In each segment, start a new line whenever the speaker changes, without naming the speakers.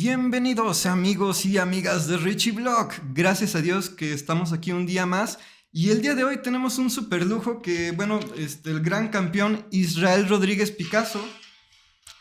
Bienvenidos amigos y amigas de Richie Vlog. Gracias a Dios que estamos aquí un día más. Y el día de hoy tenemos un super lujo que, bueno, el gran campeón Israel Rodríguez Picasso,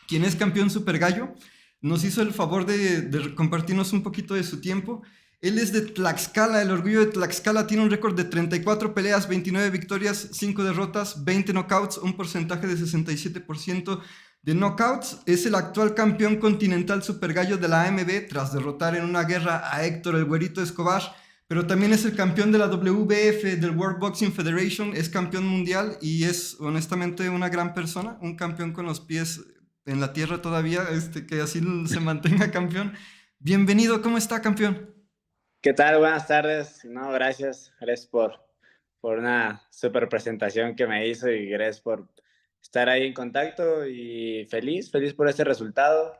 quien es campeón super gallo, nos hizo el favor de compartirnos un poquito de su tiempo. Él es de Tlaxcala, el orgullo de Tlaxcala, tiene un récord de 34 peleas, 29 victorias, 5 derrotas, 20 knockouts, un porcentaje de 67% de knockouts. Es el actual campeón continental super gallo de la AMB tras derrotar en una guerra a Héctor el Güerito Escobar, pero también es el campeón de la WBF, del World Boxing Federation, es campeón mundial y es honestamente una gran persona, un campeón con los pies en la tierra todavía, que así se mantenga campeón. Bienvenido, ¿cómo está, campeón?
¿Qué tal? Buenas tardes. No, gracias. Gracias por una super presentación que me hizo y gracias por estar ahí en contacto y feliz por este resultado.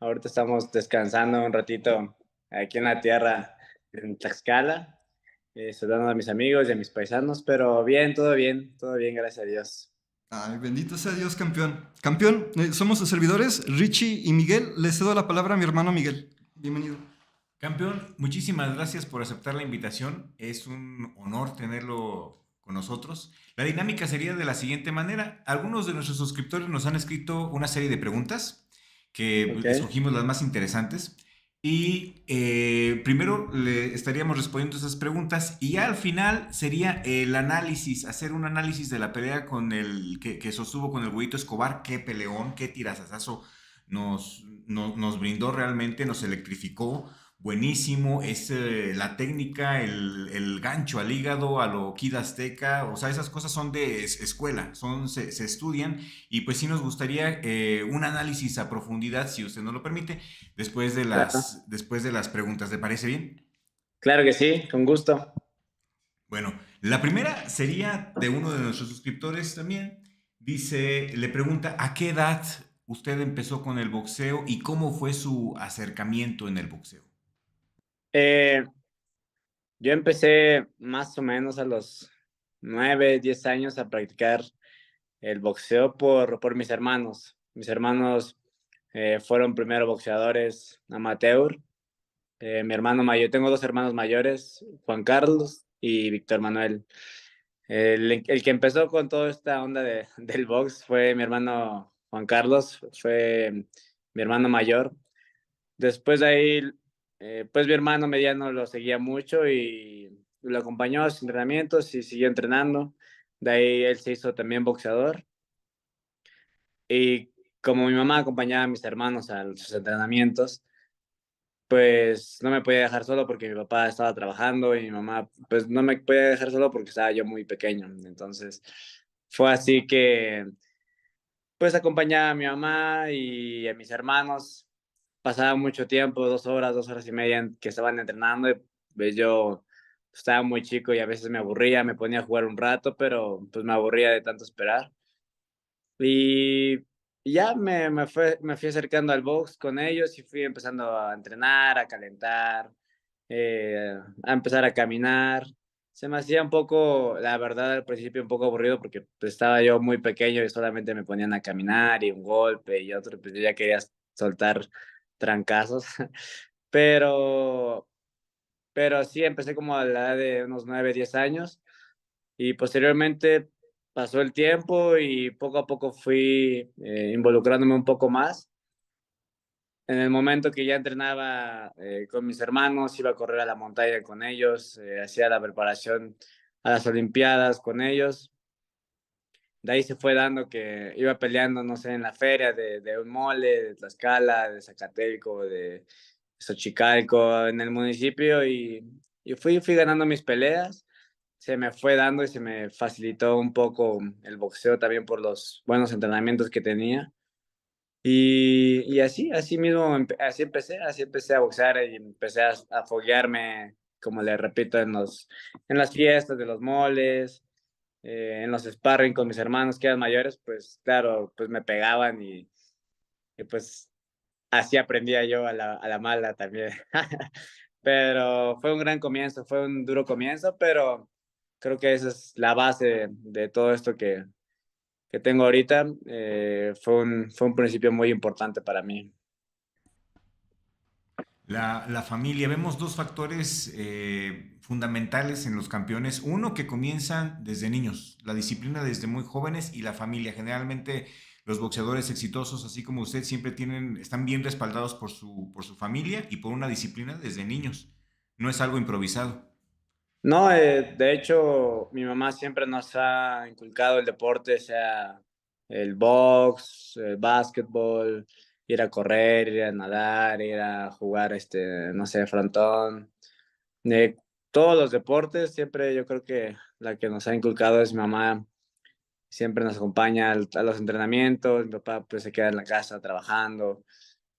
Ahorita estamos descansando un ratito aquí en la tierra, en Tlaxcala, saludando a mis amigos y a mis paisanos, pero bien, todo bien, gracias a Dios.
Ay, bendito sea Dios, campeón. Campeón, somos sus servidores, Richie y Miguel. Le cedo la palabra a mi hermano Miguel. Bienvenido.
Campeón, muchísimas gracias por aceptar la invitación. Es un honor tenerlo con nosotros. La dinámica sería de la siguiente manera. Algunos de nuestros suscriptores nos han escrito una serie de preguntas que
Ok,
escogimos las más interesantes. Y primero le estaríamos respondiendo esas preguntas y ya al final sería el análisis, hacer un análisis de la pelea con el que sostuvo con el Güeyito Escobar. Qué peleón, qué tirazazazo nos brindó realmente, nos electrificó. Buenísimo, es la técnica, el gancho al hígado, a lo Kid Azteca, o sea, esas cosas son de escuela, se estudian y pues sí nos gustaría un análisis a profundidad, si usted nos lo permite,
claro.
después de las preguntas. ¿Le parece bien?
Claro que sí, con gusto.
Bueno, la primera sería de uno de nuestros suscriptores también. Dice, le pregunta, ¿a qué edad usted empezó con el boxeo y cómo fue su acercamiento en el boxeo?
Eh, Yo empecé más o menos a los 9, 10 años a practicar el boxeo por mis hermanos. Mis hermanos fueron primero boxeadores amateur. Mi hermano mayor, tengo dos hermanos mayores, Juan Carlos y Víctor Manuel. El que empezó con toda esta onda del box fue mi hermano Juan Carlos, fue mi hermano mayor. Después de ahí, pues mi hermano mediano lo seguía mucho y lo acompañó a sus entrenamientos y siguió entrenando. De ahí él se hizo también boxeador. Y como mi mamá acompañaba a mis hermanos a sus entrenamientos, pues no me podía dejar solo porque mi papá estaba trabajando y mi mamá pues no me podía dejar solo porque estaba yo muy pequeño. Entonces fue así que pues acompañaba a mi mamá y a mis hermanos. Pasaba mucho tiempo, 2 horas, 2 horas y media que estaban entrenando y pues yo estaba muy chico y a veces me aburría, me ponía a jugar un rato, pero pues me aburría de tanto esperar. Y ya me fui acercando al box con ellos y fui empezando a entrenar, a calentar, a empezar a caminar. Se me hacía un poco, la verdad, al principio un poco aburrido porque pues, estaba yo muy pequeño y solamente me ponían a caminar y un golpe y otro, pues yo ya quería soltar trancazos. Pero, pero sí, empecé como a la edad de unos 9, 10 años y posteriormente pasó el tiempo y poco a poco fui involucrándome un poco más. En el momento que ya entrenaba con mis hermanos, iba a correr a la montaña con ellos, hacía la preparación a las Olimpiadas con ellos. De ahí se fue dando que iba peleando, no sé, en la feria de un mole, de Tlaxcala, de Zacatelco, de Xochicalco, en el municipio y fui ganando mis peleas. Se me fue dando y se me facilitó un poco el boxeo también por los buenos entrenamientos que tenía. Y así mismo, así empecé a boxear y empecé a foguearme, como le repito, en las fiestas de los moles, en los sparring con mis hermanos que eran mayores, pues claro, pues me pegaban y pues así aprendía yo a la mala también. Pero fue un gran comienzo, fue un duro comienzo, pero creo que esa es la base de todo esto que tengo ahorita. Fue un principio muy importante para mí.
La familia, vemos dos factores fundamentales en los campeones. Uno, que comienzan desde niños, la disciplina desde muy jóvenes y la familia. Generalmente los boxeadores exitosos, así como usted, siempre están bien respaldados por su familia y por una disciplina desde niños. No es algo improvisado.
No, de hecho, mi mamá siempre nos ha inculcado el deporte, sea el box, el básquetbol, ir a correr, ir a nadar, ir a jugar, no sé, frontón. De todos los deportes, siempre yo creo que la que nos ha inculcado es mi mamá. Siempre nos acompaña a los entrenamientos, mi papá pues se queda en la casa trabajando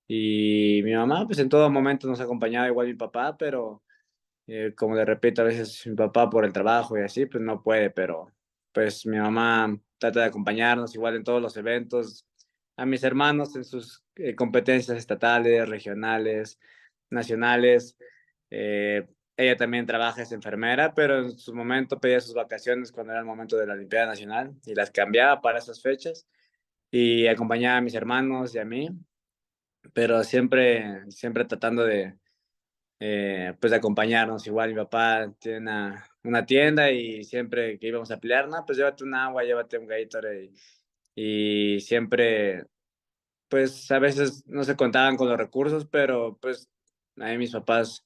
y mi mamá pues en todo momento nos ha acompañado, igual mi papá, pero como le repito, a veces mi papá por el trabajo y así, pues no puede, pero pues mi mamá trata de acompañarnos igual en todos los eventos, a mis hermanos en sus competencias estatales, regionales, nacionales. Ella también trabaja, es enfermera, pero en su momento pedía sus vacaciones cuando era el momento de la Olimpiada Nacional y las cambiaba para esas fechas y acompañaba a mis hermanos y a mí, pero siempre tratando de pues de acompañarnos. Igual mi papá tiene una tienda y siempre que íbamos a pelear, no, pues llévate un agua, llévate un Gatorade. Y siempre, pues a veces no se contaban con los recursos, pero pues ahí mis papás,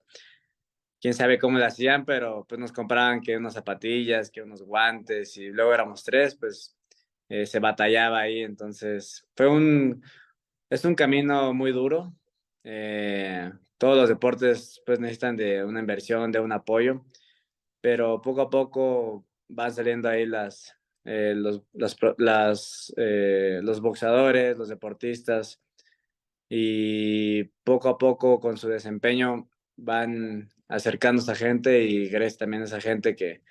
quién sabe cómo lo hacían, pero pues nos compraban que unas zapatillas, que unos guantes y luego éramos tres, pues se batallaba ahí. Entonces es un camino muy duro. Todos los deportes pues necesitan de una inversión, de un apoyo, pero poco a poco van saliendo ahí los boxeadores, los deportistas, y poco a poco con su desempeño van acercándose a gente y gracias también a esa gente que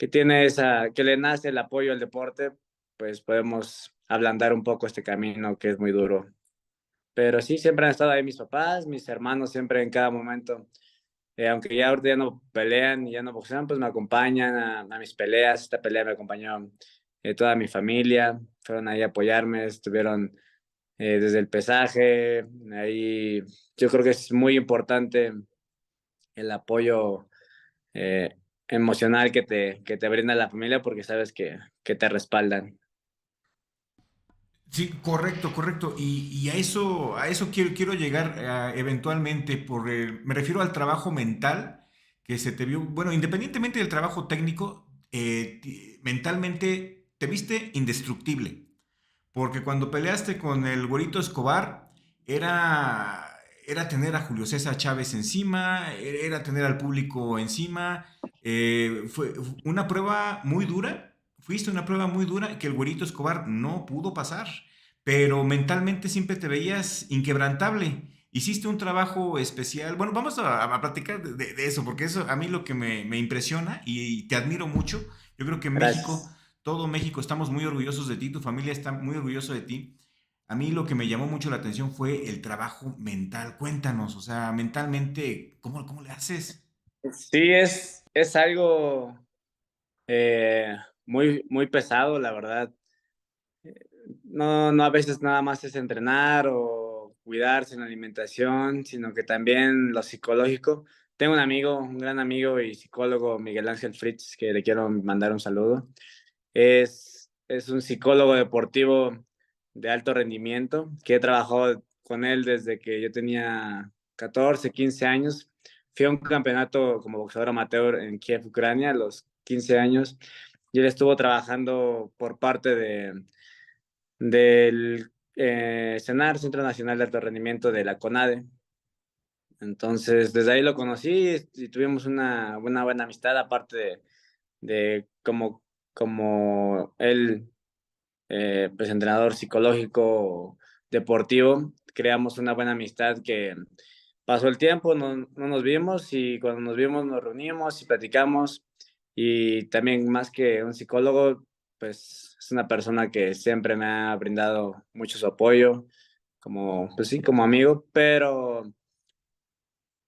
tiene que le nace el apoyo al deporte, pues podemos ablandar un poco este camino que es muy duro. Pero sí, siempre han estado ahí mis papás, mis hermanos, siempre en cada momento. Aunque ya ahorita ya no pelean y ya no boxean, pues me acompañan a mis peleas. Esta pelea me acompañó toda mi familia. Fueron ahí a apoyarme, estuvieron desde el pesaje. Ahí yo creo que es muy importante el apoyo emocional que te brinda la familia porque sabes que te respaldan.
Sí, correcto, correcto. Y a eso quiero llegar eventualmente. Me refiero al trabajo mental que se te vio. Bueno, independientemente del trabajo técnico, mentalmente te viste indestructible. Porque cuando peleaste con el Güerito Escobar, era tener a Julio César Chávez encima, era tener al público encima. Fue una prueba muy dura. Fuiste una prueba muy dura que el Güerito Escobar no pudo pasar. Pero mentalmente siempre te veías inquebrantable. Hiciste un trabajo especial. Bueno, vamos a platicar de eso, porque eso a mí lo que me impresiona y te admiro mucho. Yo creo que México,
Gracias.
todo México, estamos muy orgullosos de ti, tu familia está muy orgulloso de ti. A mí lo que me llamó mucho la atención fue el trabajo mental. Cuéntanos, o sea, mentalmente, ¿cómo le haces?
Sí, es algo muy pesado, la verdad. No a veces nada más es entrenar o cuidarse en la alimentación, sino que también lo psicológico. Tengo un amigo, un gran amigo y psicólogo, Miguel Ángel Fritz, que le quiero mandar un saludo. Es un psicólogo deportivo de alto rendimiento, que he trabajado con él desde que yo tenía 14 15 años. Fui a un campeonato como boxeador amateur en Kiev, Ucrania, a los 15 años, y él estuvo trabajando por parte del CENAR, Centro Nacional de Alto Rendimiento de la CONADE. Entonces, desde ahí lo conocí y tuvimos una buena amistad, aparte de como él, pues entrenador psicológico deportivo, creamos una buena amistad que pasó el tiempo, no nos vimos y cuando nos vimos nos reunimos y platicamos y también más que un psicólogo, pues es una persona que siempre me ha brindado mucho su apoyo, como, pues sí, como amigo, pero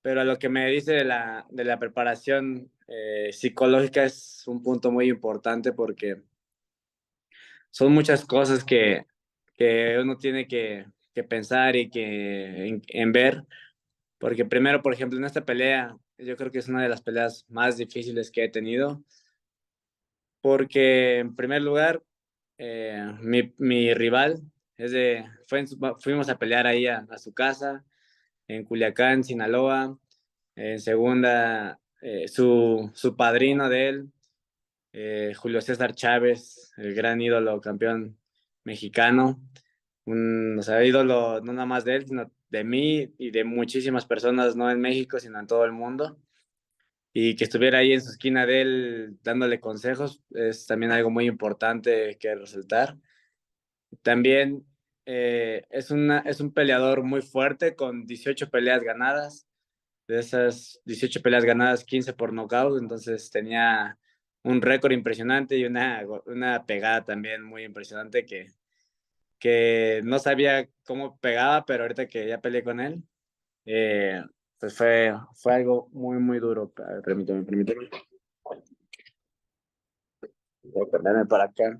a lo que me dice de la preparación psicológica es un punto muy importante porque son muchas cosas que uno tiene que pensar y en ver, porque primero, por ejemplo, en esta pelea, yo creo que es una de las peleas más difíciles que he tenido, porque en primer lugar, mi rival fuimos a pelear ahí a su casa, en Culiacán, Sinaloa. En segunda, su padrino de él, Julio César Chávez, el gran ídolo, campeón mexicano. O sea, ídolo no nada más de él, sino de mí y de muchísimas personas, no en México, sino en todo el mundo. Y que estuviera ahí en su esquina de él dándole consejos es también algo muy importante que resaltar. También es un peleador muy fuerte con 18 peleas ganadas. De esas 18 peleas ganadas, 15 por nocaut, entonces tenía un récord impresionante y una pegada también muy impresionante que no sabía cómo pegaba, pero ahorita que ya peleé con él, pues fue algo muy, muy duro. Permíteme. Voy a ponerme para acá.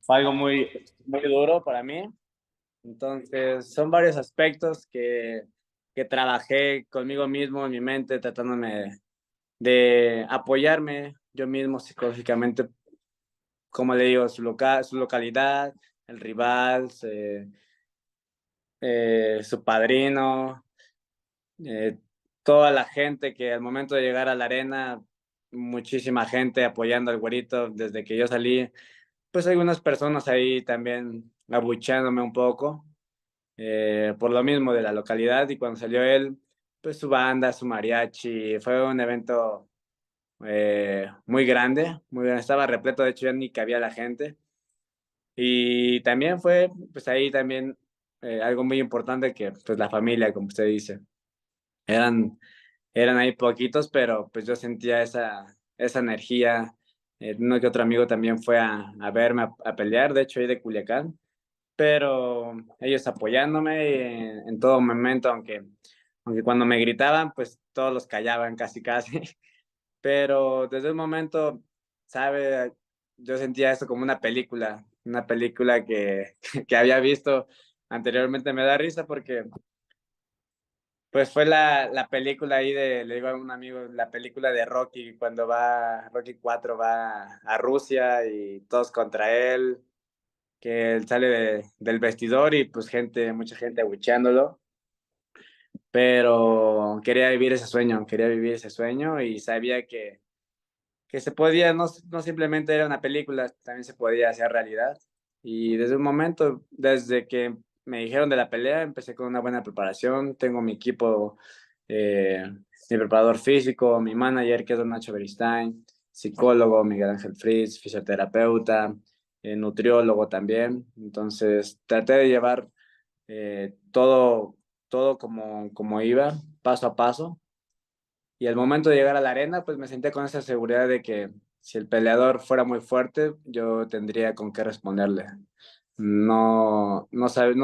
Fue algo muy, muy duro para mí. Entonces, son varios aspectos que trabajé conmigo mismo en mi mente, tratándome de apoyarme yo mismo psicológicamente, como le digo, su localidad, el rival, su padrino, eh, toda la gente que al momento de llegar a la arena, muchísima gente apoyando al güerito desde que yo salí, pues algunas personas ahí también abucheándome un poco, por lo mismo de la localidad, y cuando salió él, pues su banda, su mariachi, fue un evento muy grande, muy grande, estaba repleto, de hecho ya ni cabía la gente. Y también fue, pues ahí también algo muy importante que, pues la familia, como usted dice, eran, eran ahí poquitos, pero pues yo sentía esa energía. Uno que otro amigo también fue a verme a pelear, de hecho ahí de Culiacán, pero ellos apoyándome en todo momento, aunque cuando me gritaban, pues todos los callaban casi casi. Pero desde un momento, ¿sabe? Yo sentía esto como una película que había visto anteriormente. Me da risa porque pues fue la película ahí le digo a un amigo, la película de Rocky, cuando Rocky 4 va a Rusia y todos contra él, que él sale del vestidor y pues mucha gente abucheándolo, pero quería vivir ese sueño y sabía que se podía, no simplemente era una película, también se podía hacer realidad. Y desde un momento, desde que me dijeron de la pelea, empecé con una buena preparación. Tengo mi equipo, mi preparador físico, mi manager, que es Don Nacho Beristain, psicólogo, Miguel Ángel Fritz, fisioterapeuta, nutriólogo también. Entonces, traté de llevar todo como iba, paso a paso, y al momento de llegar a la arena, pues me senté con esa seguridad de que si el peleador fuera muy fuerte, yo tendría con qué responderle. No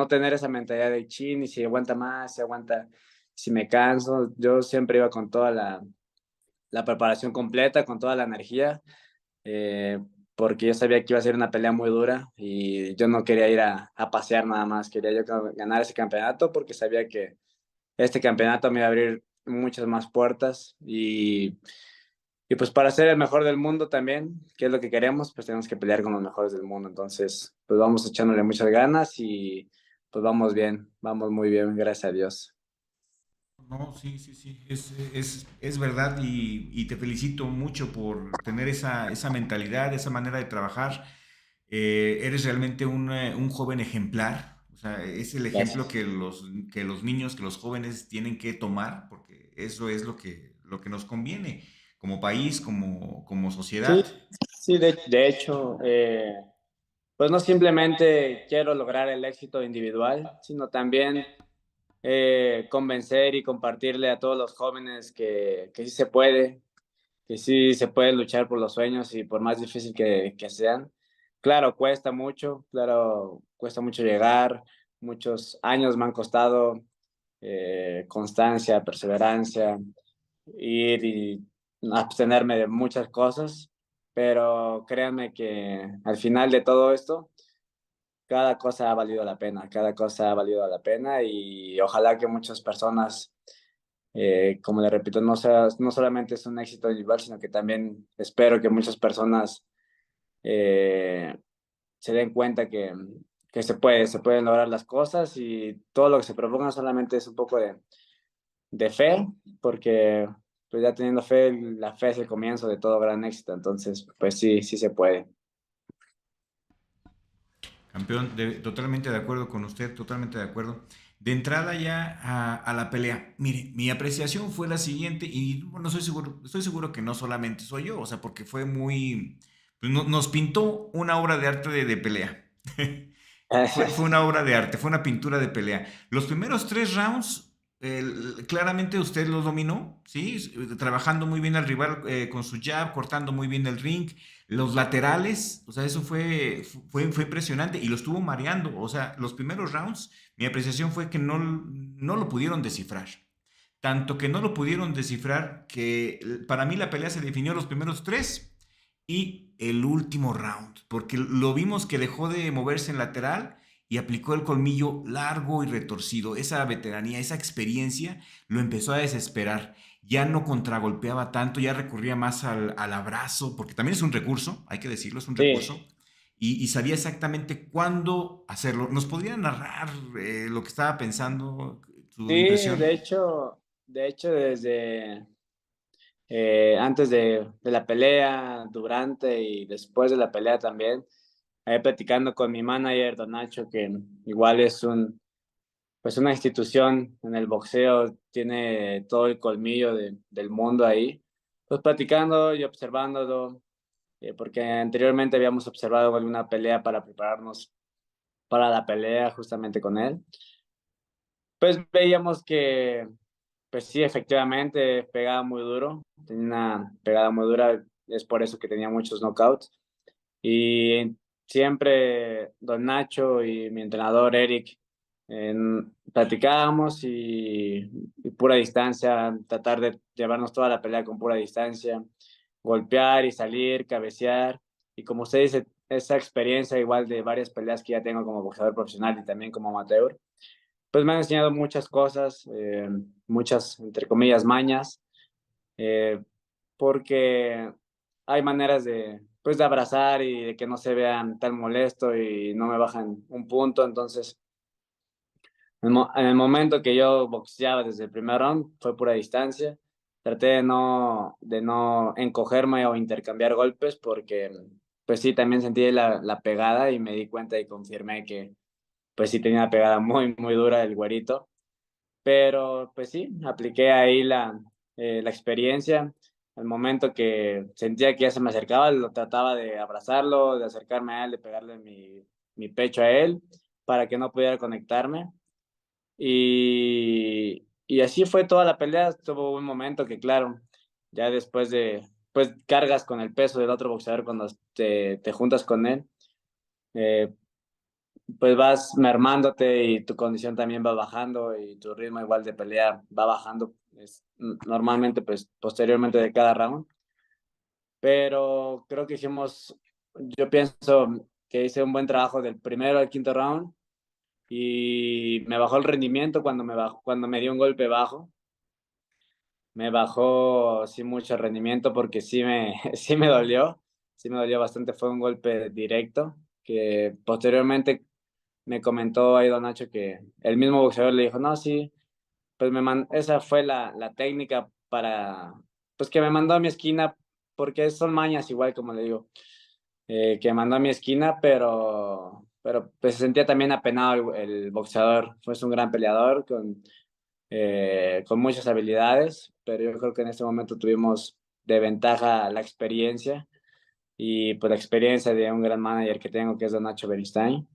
tener esa mentalidad de chin, y si aguanta más, si aguanta, si me canso. Yo siempre iba con toda la preparación completa, con toda la energía, eh, porque yo sabía que iba a ser una pelea muy dura y yo no quería ir a pasear nada más, quería yo ganar ese campeonato porque sabía que este campeonato me va a abrir muchas más puertas y pues para ser el mejor del mundo también, que es lo que queremos, pues tenemos que pelear con los mejores del mundo. Entonces, pues vamos echándole muchas ganas y pues vamos bien, vamos muy bien, gracias a Dios.
No, sí, sí, sí, es verdad y te felicito mucho por tener esa mentalidad, esa manera de trabajar. Eres realmente un joven ejemplar, o sea, es el ejemplo
Gracias.
que los niños, que los jóvenes tienen que tomar, porque eso es lo que nos conviene como país, como
Sí,
sociedad.
sí, de hecho, pues no simplemente quiero lograr el éxito individual, sino también convencer y compartirle a todos los jóvenes que sí se puede, que sí se puede luchar por los sueños y por más difícil que sean. Claro, claro, cuesta mucho llegar, muchos años me han costado, constancia, perseverancia, ir y abstenerme de muchas cosas, pero créanme que al final de todo esto, cada cosa ha valido la pena, cada cosa ha valido la pena y ojalá que muchas personas, como le repito, no solamente es un éxito individual, sino que también espero que muchas personas eh, se den cuenta que se pueden lograr las cosas y todo lo que se proponga solamente es un poco de fe, porque pues ya teniendo fe, la fe es el comienzo de todo gran éxito, entonces pues sí, sí se puede.
Campeón, totalmente de acuerdo con usted, totalmente de acuerdo. De entrada ya a la pelea, mire, mi apreciación fue la siguiente y bueno, estoy seguro que no solamente soy yo, o sea, porque fue muy, pues, nos pintó una obra de arte de pelea. Fue una obra de arte, fue una pintura de pelea. Los primeros 3 rounds, claramente usted los dominó, ¿sí? Trabajando muy bien al rival con su jab, cortando muy bien el ring. Los laterales, o sea, eso fue impresionante y lo estuvo mareando. O sea, los primeros rounds, mi apreciación fue que no lo pudieron descifrar. Tanto que no lo pudieron descifrar que para mí la pelea se definió los primeros 3 y el último round, porque lo vimos que dejó de moverse en lateral y aplicó el colmillo largo y retorcido. Esa veteranía, esa experiencia lo empezó a desesperar. Ya no contragolpeaba tanto, ya recurría más al abrazo, porque también es un recurso, hay que decirlo, es un recurso.
Sí,
Y sabía exactamente cuándo hacerlo. ¿Nos podría narrar lo que estaba pensando, su
sí,
impresión?
de hecho desde antes de la pelea, durante y después de la pelea también, ahí platicando con mi manager, Don Nacho, que igual es pues una institución en el boxeo, tiene todo el colmillo del mundo ahí. Pues platicando y observándolo, porque anteriormente habíamos observado alguna pelea para prepararnos para la pelea justamente con él. Pues veíamos que, pues sí, efectivamente pegaba muy duro, tenía una pegada muy dura, es por eso que tenía muchos knockouts. Y siempre Don Nacho y mi entrenador Eric platicábamos y pura distancia, tratar de llevarnos toda la pelea con pura distancia, golpear y salir, cabecear. Y como usted dice, esa experiencia igual de varias peleas que ya tengo como boxeador profesional y también como amateur, pues me han enseñado muchas cosas, muchas, entre comillas, mañas, eh, porque hay maneras pues, de abrazar y de que no se vean tan molesto y no me bajan un punto. Entonces, en el momento que yo boxeaba desde el primer round, fue pura distancia. Traté de no encogerme o intercambiar golpes porque, pues sí, también sentí la pegada y me di cuenta y confirmé que, pues sí, tenía una pegada muy, muy dura el güerito. Pero pues sí, apliqué ahí la experiencia. Al momento que sentía que ya se me acercaba, lo trataba de abrazarlo, de acercarme a él, de pegarle mi pecho a él para que no pudiera conectarme. Y así fue toda la pelea. Tuvo un momento que, claro, ya después pues cargas con el peso del otro boxeador cuando te juntas con él. Eh, pues vas mermándote y tu condición también va bajando y tu ritmo igual de pelea va bajando normalmente pues posteriormente de cada round, pero creo que yo pienso que hice un buen trabajo del primero al quinto round y me bajó el rendimiento cuando me dio un golpe bajo, me bajó sí mucho el rendimiento porque sí me dolió bastante, fue un golpe directo que posteriormente me comentó ahí Don Nacho que el mismo boxeador le dijo, no, sí, pues esa fue la técnica pues que me mandó a mi esquina, porque son mañas igual como le digo, que me mandó a mi esquina, pero pues se sentía también apenado el boxeador, fue un gran peleador con muchas habilidades, pero yo creo que en este momento tuvimos de ventaja la experiencia y pues la experiencia de un gran manager que tengo que es Don Nacho Beristain.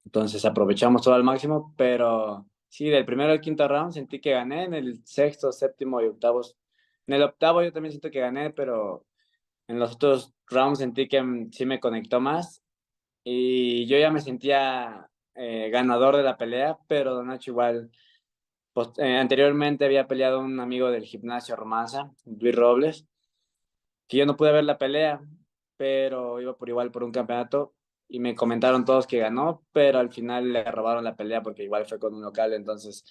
Entonces aprovechamos todo al máximo, pero sí, del primero al quinto round sentí que gané, en el sexto, séptimo y octavos. En el octavo yo también siento que gané, pero en los otros rounds sentí que sí me conectó más y yo ya me sentía ganador de la pelea, pero Don Nacho igual, pues, anteriormente había peleado un amigo del gimnasio Romanza, Luis Robles, que yo no pude ver la pelea, pero iba por igual por un campeonato y me comentaron todos que ganó, pero al final le robaron la pelea porque igual fue con un local, entonces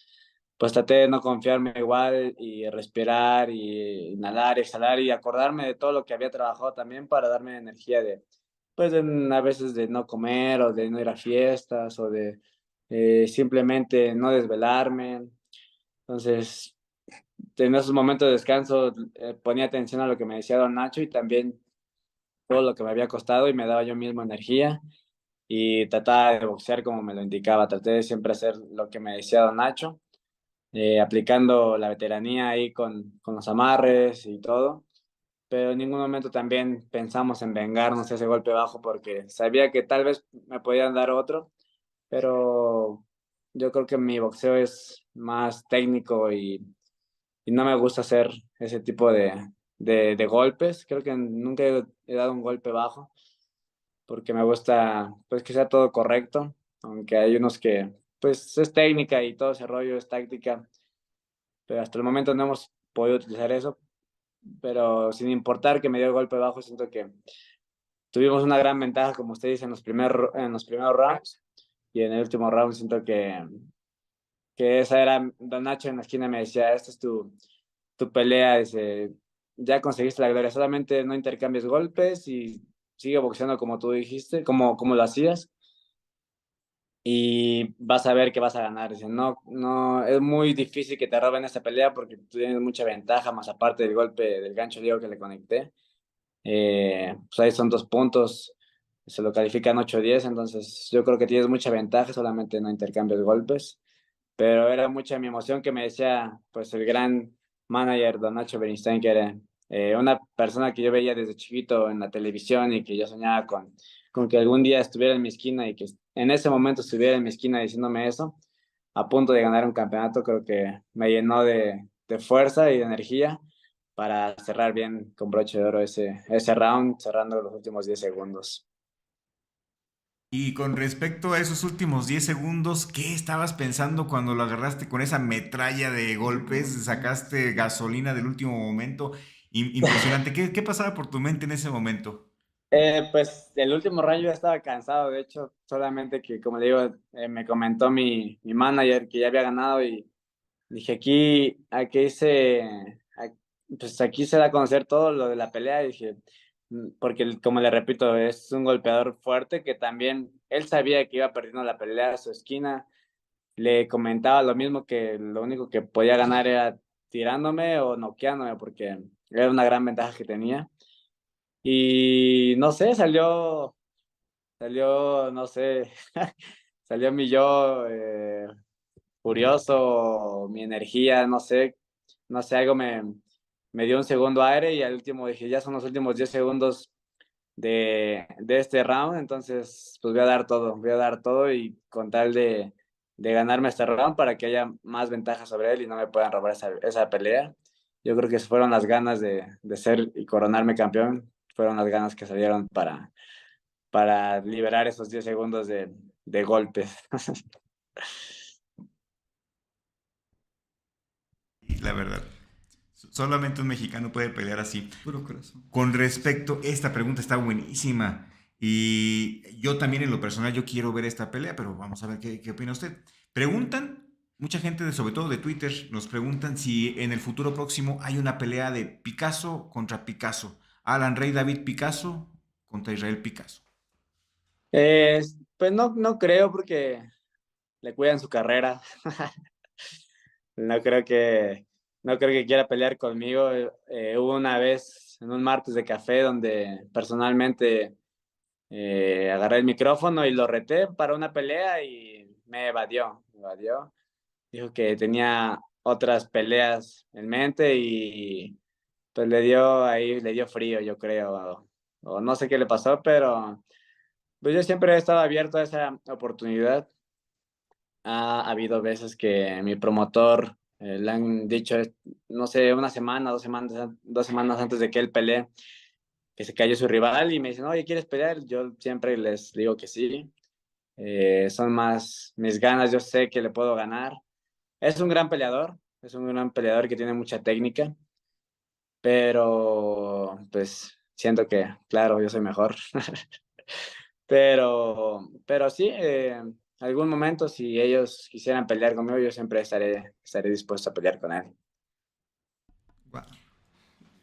pues traté de no confiarme igual y respirar y inhalar, exhalar y acordarme de todo lo que había trabajado también para darme energía de, pues a veces de no comer o de no ir a fiestas o de simplemente no desvelarme. Entonces, en esos momentos de descanso ponía atención a lo que me decía Don Nacho y también todo lo que me había costado y me daba yo mismo energía y trataba de boxear como me lo indicaba. Traté de siempre hacer lo que me decía Don Nacho, aplicando la veteranía ahí con los amarres y todo, pero en ningún momento también pensamos en vengarnos ese golpe bajo porque sabía que tal vez me podían dar otro, pero yo creo que mi boxeo es más técnico y no me gusta hacer ese tipo de golpes. Creo que nunca he dado un golpe bajo porque me gusta pues que sea todo correcto, aunque hay unos que pues es técnica y todo ese rollo es táctica, pero hasta el momento no hemos podido utilizar eso, pero sin importar que me dio el golpe bajo, siento que tuvimos una gran ventaja, como usted dice, en los primeros rounds, y en el último round siento que esa era, Don Nacho en la esquina me decía, esta es tu pelea, dice, ya conseguiste la gloria, solamente no intercambies golpes y sigue boxeando como tú dijiste, como lo hacías, y vas a ver que vas a ganar. Dice, no, no, es muy difícil que te roben esta pelea porque tú tienes mucha ventaja, más aparte del golpe del gancho Diego que le conecté. Pues ahí son 2 puntos, se lo califican 8-10, entonces yo creo que tienes mucha ventaja, solamente no intercambios golpes. Pero era mucha mi emoción que me decía, pues, el gran manager, Don Nacho Beristain, que era una persona que yo veía desde chiquito en la televisión y que yo soñaba con que algún día estuviera en mi esquina y que en ese momento estuviera en mi esquina diciéndome eso, a punto de ganar un campeonato, creo que me llenó de fuerza y de energía para cerrar bien con broche de oro ese round, cerrando los últimos 10 segundos.
Y con respecto a esos últimos 10 segundos, ¿qué estabas pensando cuando lo agarraste con esa metralla de golpes? ¿Sacaste gasolina del último momento? Impresionante. ¿Qué pasaba por tu mente en ese momento?
Pues el último round yo ya estaba cansado, de hecho, solamente que, como le digo, me comentó mi manager que ya había ganado y dije, pues aquí se da a conocer todo lo de la pelea, y dije, porque como le repito, es un golpeador fuerte que también él sabía que iba perdiendo la pelea a su esquina, le comentaba lo mismo que lo único que podía ganar era tirándome o noqueándome, porque era una gran ventaja que tenía. Y no sé, salió, no sé, salió mi yo furioso, mi energía, no sé, algo me dio un segundo aire y al último dije, ya son los últimos 10 segundos de este round, entonces pues voy a dar todo y con tal de ganarme este round para que haya más ventaja sobre él y no me puedan robar esa pelea. Yo creo que fueron las ganas de ser y coronarme campeón, fueron las ganas que salieron para liberar esos 10 segundos de golpes.
Y la verdad, solamente un mexicano puede pelear así.
Puro corazón.
Con respecto, esta pregunta está buenísima. Y yo también en lo personal, yo quiero ver esta pelea, pero vamos a ver qué opina usted. Preguntan, mucha gente, sobre todo de Twitter, nos preguntan si en el futuro próximo hay una pelea de Picasso contra Picasso. Alan Rey David Picasso contra Israel Picasso.
Pues no, no creo porque le cuidan su carrera. No creo que, no creo que quiera pelear conmigo. Hubo una vez en un martes de café donde personalmente agarré el micrófono y lo reté para una pelea y me evadió. Dijo que tenía otras peleas en mente y pues le dio frío, yo creo, o no sé qué le pasó, pero pues yo siempre he estado abierto a esa oportunidad. Ha habido veces que mi promotor le han dicho, no sé, una semana, 2 semanas antes de que él pelee, que se cayó su rival y me dicen, oye, ¿quieres pelear? Yo siempre les digo que sí. Son más mis ganas, yo sé que le puedo ganar. Es un gran peleador, es un gran peleador que tiene mucha técnica, pero pues siento que, claro, yo soy mejor. Pero sí, algún momento, si ellos quisieran pelear conmigo, yo siempre estaré dispuesto a pelear con él.
Guau.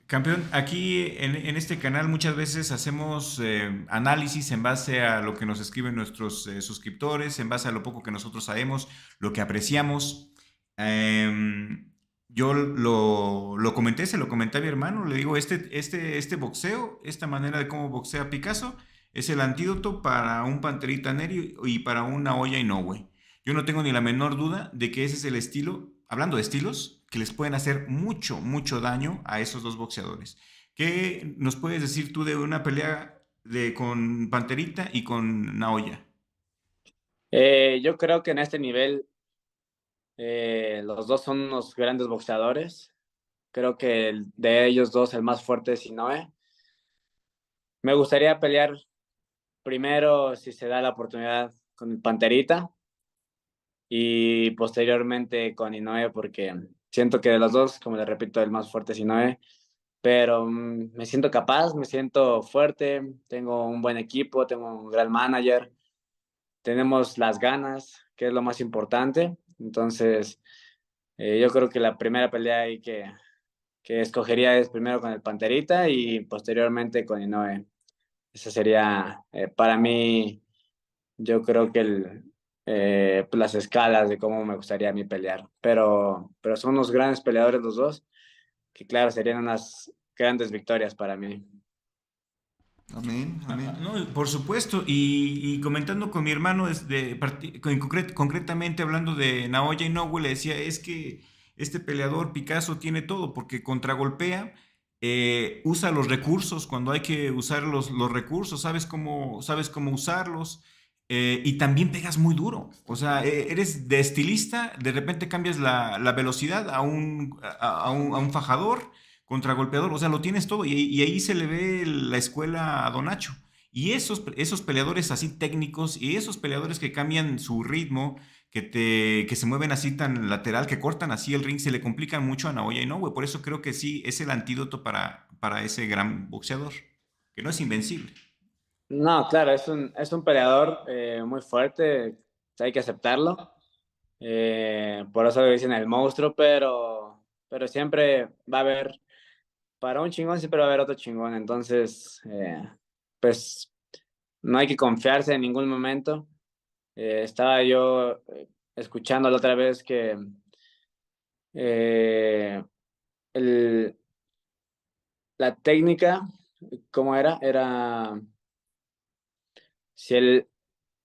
Campeón, aquí en este canal muchas veces hacemos análisis en base a lo que nos escriben nuestros suscriptores, en base a lo poco que nosotros sabemos, lo que apreciamos. Yo lo comenté, se lo comenté a mi hermano, le digo, este boxeo, esta manera de cómo boxea Picasso, es el antídoto para un Panterita Neri y para una Naoya Inoue. Yo no tengo ni la menor duda de que ese es el estilo, hablando de estilos, que les pueden hacer mucho, mucho daño a esos dos boxeadores. ¿Qué nos puedes decir tú de una pelea con Panterita y con Naoya?
Yo creo que en este nivel los dos son unos grandes boxeadores. Creo que de ellos dos el más fuerte es Inoue. Me gustaría pelear primero, si se da la oportunidad, con el Panterita y posteriormente con Inoue, porque siento que de los dos, como les repito, el más fuerte es Inoue, pero me siento capaz, me siento fuerte, tengo un buen equipo, tengo un gran manager, tenemos las ganas, que es lo más importante. Entonces, yo creo que la primera pelea ahí que escogería es primero con el Panterita y posteriormente con Inoue. Esa sería para mí, yo creo que pues las escalas de cómo me gustaría a mí pelear. Pero son unos grandes peleadores los dos, que claro, serían unas grandes victorias para mí.
Amén, amén.
No, por supuesto, y comentando con mi hermano, concretamente hablando de Naoya Inoue, le decía, es que este peleador Picasso tiene todo, porque contragolpea, usa los recursos cuando hay que usar los recursos, sabes cómo usarlos, y también pegas muy duro, o sea, eres de estilista, de repente cambias la velocidad a un fajador, contragolpeador, o sea, lo tienes todo y ahí se le ve la escuela a Don Nacho. Y esos peleadores así técnicos y esos peleadores que cambian su ritmo, que se mueven así tan lateral, que cortan así el ring, se le complican mucho a Naoya Inoue. Por eso creo que sí es el antídoto para ese gran boxeador, que no es invencible.
No, claro, es un peleador muy fuerte, hay que aceptarlo. Por eso le dicen el monstruo, pero siempre va a haber, para un chingón siempre va a haber otro chingón. Entonces, pues no hay que confiarse en ningún momento. Estaba yo escuchando la otra vez que eh, el, la técnica, ¿cómo era? Era si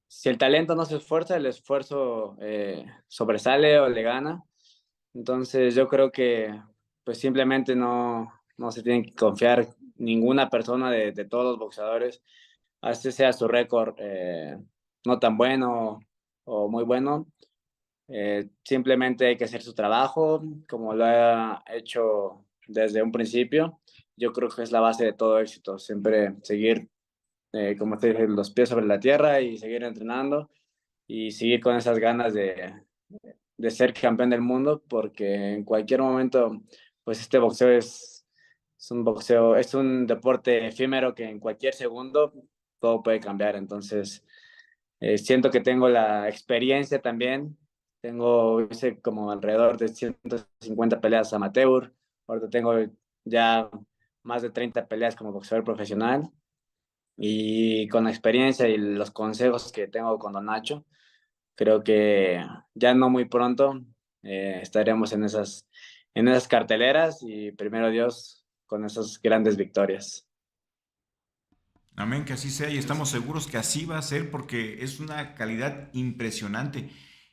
si el talento no se esfuerza, el esfuerzo sobresale o le gana. Entonces yo creo que pues simplemente no se tiene que confiar ninguna persona de todos los boxeadores, así sea su récord no tan bueno o muy bueno. Simplemente hay que hacer su trabajo como lo ha hecho desde un principio. Yo creo que es la base de todo éxito, siempre seguir, como te dije, los pies sobre la tierra y seguir entrenando y seguir con esas ganas de ser campeón del mundo, porque en cualquier momento, pues este boxeo es un boxeo, es un deporte efímero que en cualquier segundo todo puede cambiar. Entonces, siento que tengo la experiencia también. Hice como alrededor de 150 peleas amateur. Ahorita tengo ya más de 30 peleas como boxeador profesional. Y con la experiencia y los consejos que tengo con Don Nacho, creo que ya no muy pronto estaremos en esas carteleras y primero Dios con esas grandes victorias.
Amén, que así sea y estamos seguros que así va a ser porque es una calidad impresionante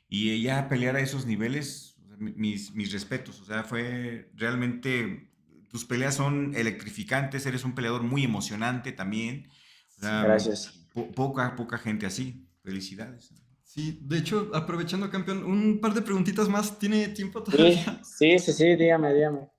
y ya pelear a esos niveles, o sea, mis respetos, o sea, fue realmente, tus peleas son electrificantes, eres un peleador muy emocionante también, o sea,
Gracias.
poca gente así, felicidades.
Sí, de hecho, aprovechando, campeón, un par de preguntitas más. ¿Tiene tiempo
Sí,
todavía?
sí, sí, sí, dígame.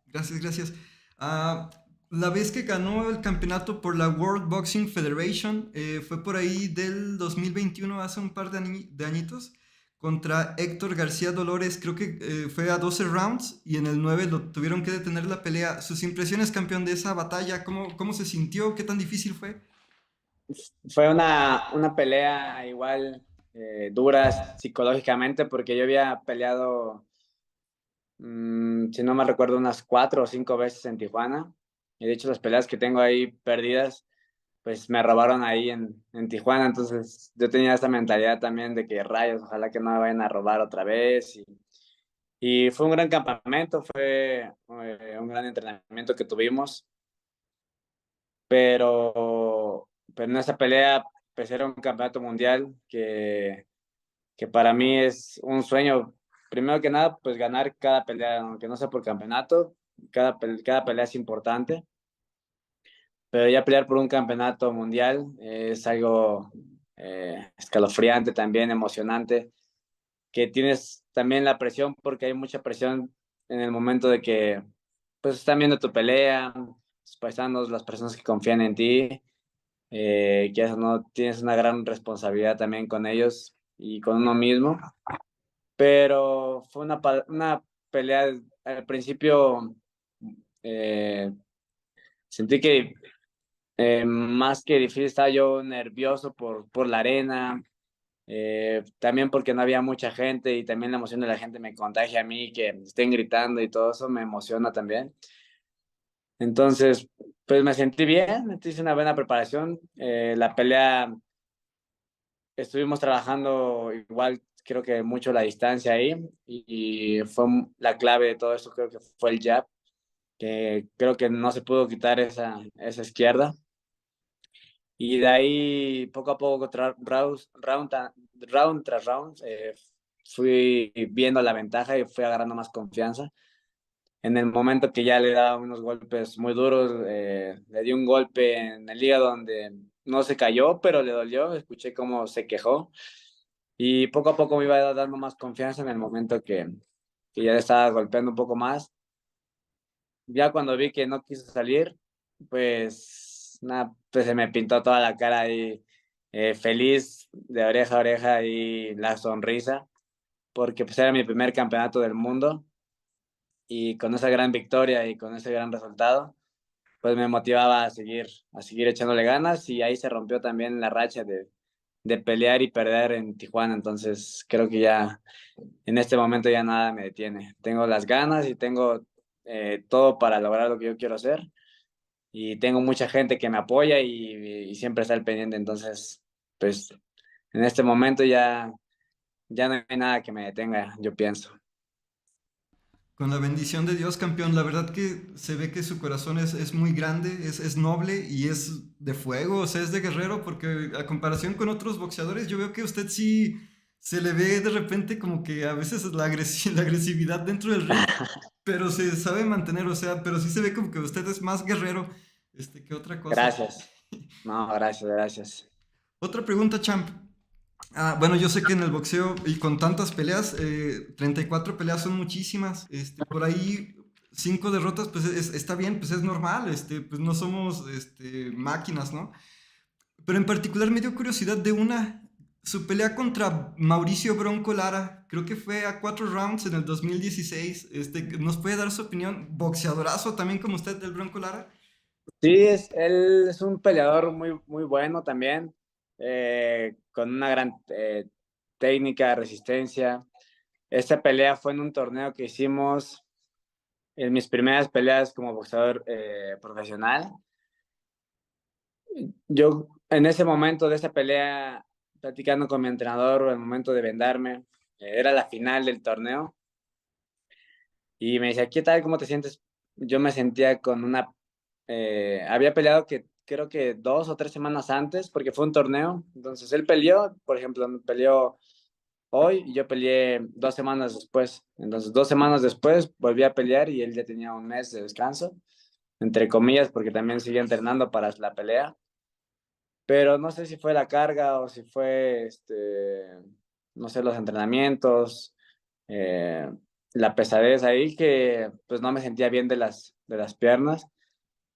Gracias, gracias. Ah, la vez que ganó el campeonato por la World Boxing Federation fue por ahí del 2021, hace un par de añitos, contra Héctor García Dolores. Creo que fue a 12 rounds y en el 9 lo tuvieron que detener la pelea. ¿Sus impresiones, campeón, de esa batalla? ¿Cómo se sintió? ¿Qué tan difícil fue?
fue una pelea igual dura psicológicamente porque yo había peleado, si no me recuerdo, unas 4 o 5 veces en Tijuana. Y de hecho las peleas que tengo ahí perdidas, pues me robaron ahí en Tijuana. Entonces yo tenía esta mentalidad también de que rayos, ojalá que no me vayan a robar otra vez. Y fue un gran campamento, fue un gran entrenamiento que tuvimos. Pero en esa pelea pues era un campeonato mundial que para mí es un sueño. Primero que nada, pues ganar cada pelea, aunque no sea por campeonato, cada pelea es importante, pero ya pelear por un campeonato mundial es algo escalofriante también, emocionante, que tienes también la presión, porque hay mucha presión en el momento de que pues están viendo tu pelea, tus paisanos, las personas que confían en ti, que eso no tienes una gran responsabilidad también con ellos y con uno mismo. Pero fue una pelea al principio. eh, Sentí que más que difícil estaba yo nervioso por la arena, también porque no había mucha gente y también la emoción de la gente me contagia a mí, que estén gritando y todo eso me emociona también. Entonces, pues me sentí bien, hice una buena preparación. La pelea estuvimos trabajando igual, creo que mucho la distancia ahí y fue la clave de todo esto, creo que fue el jab, que creo que no se pudo quitar esa izquierda. Y de ahí, poco a poco, round tras round, fui viendo la ventaja y fui agarrando más confianza. En el momento que ya le daba unos golpes muy duros, le di un golpe en el hígado donde no se cayó, pero le dolió. Escuché cómo se quejó. Y poco a poco me iba dando más confianza en el momento que ya le estaba golpeando un poco más. Ya cuando vi que no quiso salir, pues, nada, pues se me pintó toda la cara ahí, feliz de oreja a oreja y la sonrisa, porque pues era mi primer campeonato del mundo y con esa gran victoria y con ese gran resultado, pues me motivaba a seguir echándole ganas y ahí se rompió también la racha de pelear y perder en Tijuana. Entonces creo que ya en este momento ya nada me detiene. Tengo las ganas y tengo todo para lograr lo que yo quiero hacer y tengo mucha gente que me apoya y siempre está al pendiente. Entonces, pues en este momento ya no hay nada que me detenga, yo pienso.
Con la bendición de Dios, campeón, la verdad que se ve que su corazón es muy grande, es noble y es de fuego, o sea, es de guerrero, porque a comparación con otros boxeadores, yo veo que usted sí se le ve de repente como que a veces la agresividad dentro del ring, pero se sabe mantener, o sea, pero sí se ve como que usted es más guerrero que otra cosa.
Gracias. No, gracias, gracias.
Otra pregunta, champ. Bueno, yo sé que en el boxeo y con tantas peleas, 34 peleas son muchísimas. Por ahí 5 derrotas, pues está bien, pues es normal. Pues no somos máquinas, ¿no? Pero en particular me dio curiosidad de su pelea contra Mauricio Bronco Lara. Creo que fue a 4 rounds en el 2016. ¿Nos puede dar su opinión? Boxeadorazo también como usted del Bronco Lara.
Sí, él es un peleador muy, muy bueno también, con una gran técnica, resistencia. Esta pelea fue en un torneo que hicimos en mis primeras peleas como boxeador profesional. Yo en ese momento de esa pelea, platicando con mi entrenador, al momento de vendarme, era la final del torneo, y me decía, ¿qué tal? ¿Cómo te sientes? Yo me sentía con había peleado que creo que 2 o 3 semanas antes, porque fue un torneo. Entonces él peleó, por ejemplo, peleó hoy y yo peleé 2 semanas después. Entonces 2 semanas después volví a pelear y él ya tenía un mes de descanso, entre comillas, porque también seguía entrenando para la pelea. Pero no sé si fue la carga o si fue, no sé, los entrenamientos, eh, la pesadez ahí, que pues no me sentía bien de las piernas.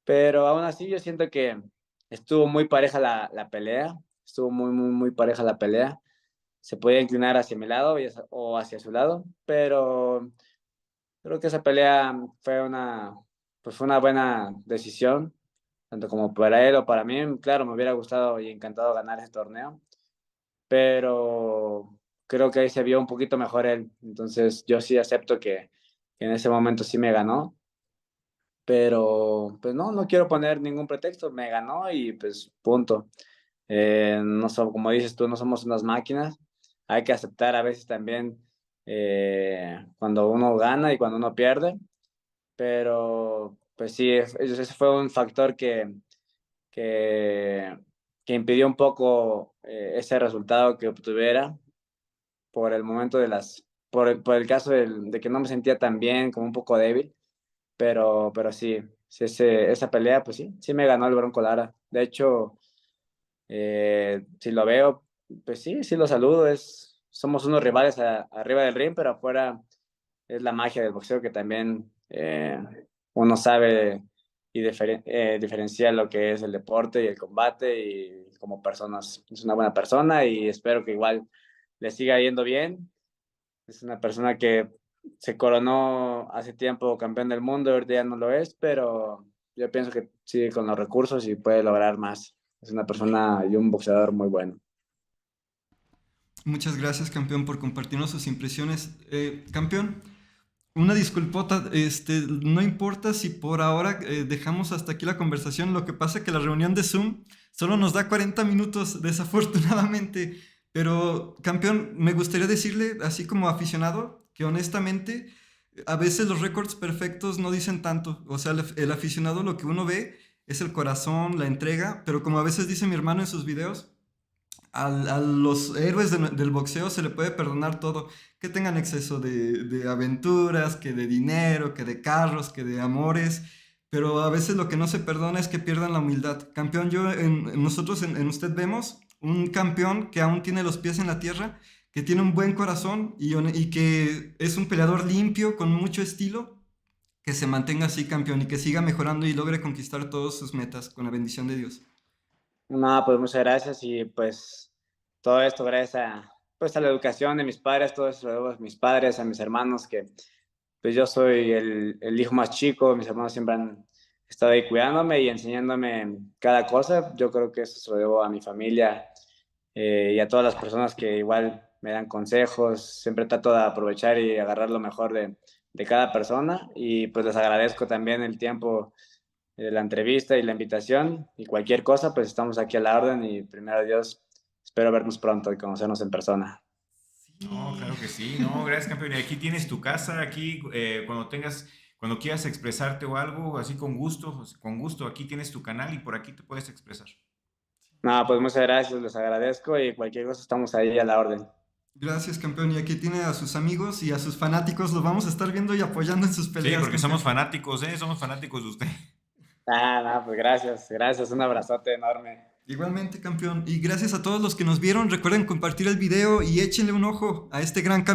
Pero aún así yo siento que estuvo muy pareja la pelea, estuvo muy, muy, muy pareja la pelea. Se podía inclinar hacia mi lado o hacia su lado, pero creo que esa pelea pues fue una buena decisión. tanto como para él o para mí. Claro, me hubiera gustado y encantado ganar ese torneo, pero creo que ahí se vio un poquito mejor él. Entonces yo sí acepto que en ese momento sí me ganó, pero pues no, no quiero poner ningún pretexto, me ganó y pues punto. No como dices tú, no somos unas máquinas, hay que aceptar a veces también cuando uno gana y cuando uno pierde, pero pues sí, ese fue un factor que, que impidió un poco ese resultado que obtuviera por el momento por el caso de que no me sentía tan bien, como un poco débil, pero sí, sí esa pelea, pues sí, sí me ganó el Bronco Lara. De hecho, si lo veo, pues sí, sí lo saludo, somos unos rivales arriba del ring, pero afuera es la magia del boxeo que también uno sabe y diferenciar lo que es el deporte y el combate y como personas. Es una buena persona y espero que igual le siga yendo bien. Es una persona que se coronó hace tiempo campeón del mundo, ahorita ya no lo es, pero yo pienso que sigue con los recursos y puede lograr más. Es una persona y un boxeador muy bueno.
Muchas gracias, campeón, por compartirnos sus impresiones. Campeón, una disculpota, no importa si por ahora dejamos hasta aquí la conversación, lo que pasa es que la reunión de Zoom solo nos da 40 minutos, desafortunadamente, pero campeón, me gustaría decirle, así como aficionado, que honestamente a veces los récords perfectos no dicen tanto, o sea, el aficionado lo que uno ve es el corazón, la entrega, pero como a veces dice mi hermano en sus videos, a los héroes del boxeo se le puede perdonar todo, que tengan exceso de aventuras, que de dinero, que de carros, que de amores, pero a veces lo que no se perdona es que pierdan la humildad. Campeón, nosotros en usted vemos un campeón que aún tiene los pies en la tierra, que tiene un buen corazón y que es un peleador limpio, con mucho estilo, que se mantenga así campeón y que siga mejorando y logre conquistar todas sus metas con la bendición de Dios.
No, pues muchas gracias y pues todo esto gracias pues a la educación de mis padres, todo eso lo debo a mis padres, a mis hermanos, que pues yo soy el hijo más chico, mis hermanos siempre han estado ahí cuidándome y enseñándome cada cosa. Yo creo que eso se lo debo a mi familia y a todas las personas que igual me dan consejos. Siempre trato de aprovechar y agarrar lo mejor de cada persona y pues les agradezco también el tiempo de la entrevista y la invitación y cualquier cosa, pues estamos aquí a la orden y primero Dios, espero vernos pronto y conocernos en persona.
No,
Sí.
claro que sí, no, gracias campeón. Y aquí tienes tu casa, aquí cuando quieras expresarte o algo, así con gusto, aquí tienes tu canal y por aquí te puedes expresar.
No, pues muchas gracias, les agradezco y cualquier cosa estamos ahí a la orden.
Gracias, campeón. Y aquí tiene a sus amigos y a sus fanáticos. Los vamos a estar viendo y apoyando en sus
Sí,
peleas,
porque
campeón.
somos fanáticos de usted.
Ah, no, pues gracias, gracias, un abrazote enorme.
Igualmente, campeón. Y gracias a todos los que nos vieron. Recuerden compartir el video y échenle un ojo a este gran campeón.